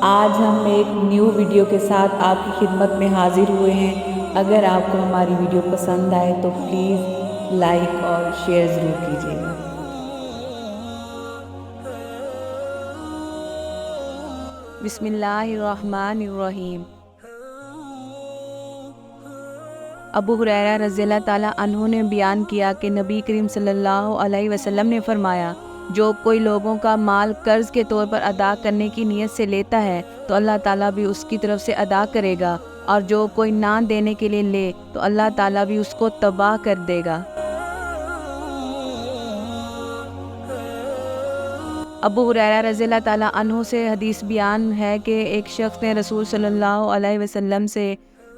آج ہم ایک نیو ویڈیو کے ساتھ آپ کی خدمت میں حاضر ہوئے ہیں۔ اگر آپ کو ہماری ویڈیو پسند آئے تو پلیز لائک اور شیئر ضرور کیجیے گا۔ بسم اللہ الرحمن الرحیم۔ ابو ہریرہ رضی اللہ تعالیٰ عنہ نے بیان کیا کہ نبی کریم صلی اللہ علیہ وسلم نے فرمایا، جو کوئی لوگوں کا مال قرض کے طور پر ادا کرنے کی نیت سے لیتا ہے تو اللہ تعالیٰ بھی اس کی طرف سے ادا کرے گا، اور جو کوئی نہ دینے کے لیے لے تو اللہ تعالیٰ بھی اس کو تباہ کر دے گا۔ ابو ہریرہ رضی اللہ تعالیٰ عنہ سے حدیث بیان ہے کہ ایک شخص نے رسول صلی اللہ علیہ وسلم سے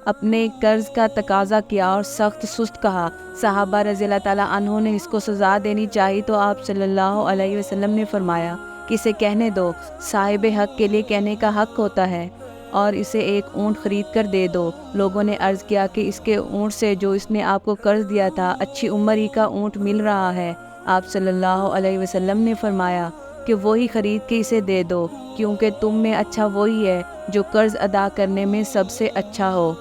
اپنے قرض کا تقاضا کیا اور سخت سست کہا۔ صحابہ رضی اللہ تعالیٰ عنہ نے اس کو سزا دینی چاہی تو آپ صلی اللہ علیہ وسلم نے فرمایا کہ اسے کہنے دو، صاحب حق کے لیے کہنے کا حق ہوتا ہے، اور اسے ایک اونٹ خرید کر دے دو۔ لوگوں نے عرض کیا کہ اس کے اونٹ سے جو اس نے آپ کو قرض دیا تھا اچھی عمر ہی کا اونٹ مل رہا ہے۔ آپ صلی اللہ علیہ وسلم نے فرمایا کہ وہی خرید کے اسے دے دو، کیونکہ تم میں اچھا وہی ہے جو قرض ادا کرنے میں سب سے اچھا ہو۔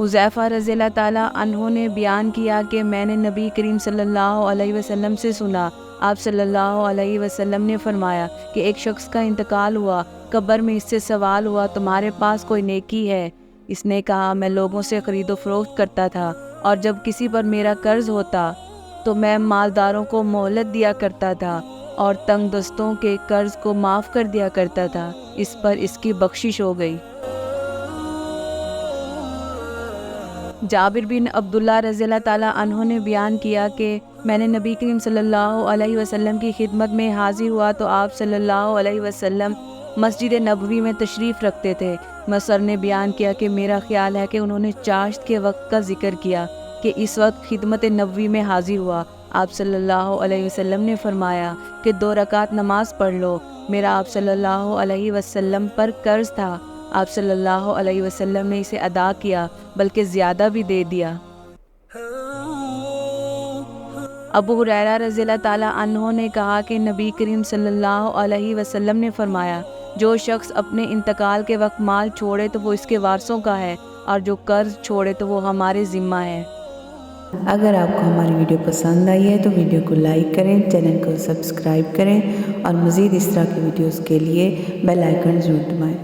حذیفہ رضی اللہ تعالیٰ عنہ نے بیان کیا کہ میں نے نبی کریم صلی اللہ علیہ وسلم سے سنا، آپ صلی اللہ علیہ وسلم نے فرمایا کہ ایک شخص کا انتقال ہوا، قبر میں اس سے سوال ہوا تمہارے پاس کوئی نیکی ہے؟ اس نے کہا میں لوگوں سے خرید و فروخت کرتا تھا، اور جب کسی پر میرا قرض ہوتا تو میں مالداروں کو مہلت دیا کرتا تھا اور تنگ دستوں کے قرض کو معاف کر دیا کرتا تھا۔ اس پر اس کی بخشش ہو گئی۔ جابر بن عبداللہ رضی اللہ تعالیٰ عنہ نے بیان کیا کہ میں نے نبی کریم صلی اللہ علیہ وسلم کی خدمت میں حاضر ہوا تو آپ صلی اللہ علیہ وسلم مسجد نبوی میں تشریف رکھتے تھے۔ مصر نے بیان کیا کہ میرا خیال ہے کہ انہوں نے چاشت کے وقت کا ذکر کیا کہ اس وقت خدمت نبوی میں حاضر ہوا۔ آپ صلی اللہ علیہ وسلم نے فرمایا کہ 2 رکعت نماز پڑھ لو، میرا آپ صلی اللہ علیہ وسلم پر قرض تھا۔ آپ صلی اللہ علیہ وسلم نے اسے ادا کیا، بلکہ زیادہ بھی دے دیا۔ ابو ہریرہ رضی اللہ تعالیٰ عنہ نے کہا کہ نبی کریم صلی اللہ علیہ وسلم نے فرمایا، جو شخص اپنے انتقال کے وقت مال چھوڑے تو وہ اس کے وارثوں کا ہے، اور جو قرض چھوڑے تو وہ ہمارے ذمہ ہے۔ اگر آپ کو ہماری ویڈیو پسند آئی ہے تو ویڈیو کو لائک کریں، چینل کو سبسکرائب کریں، اور مزید اس طرح کی ویڈیوز کے لیے بیل آئیکن ضرور دبائیں۔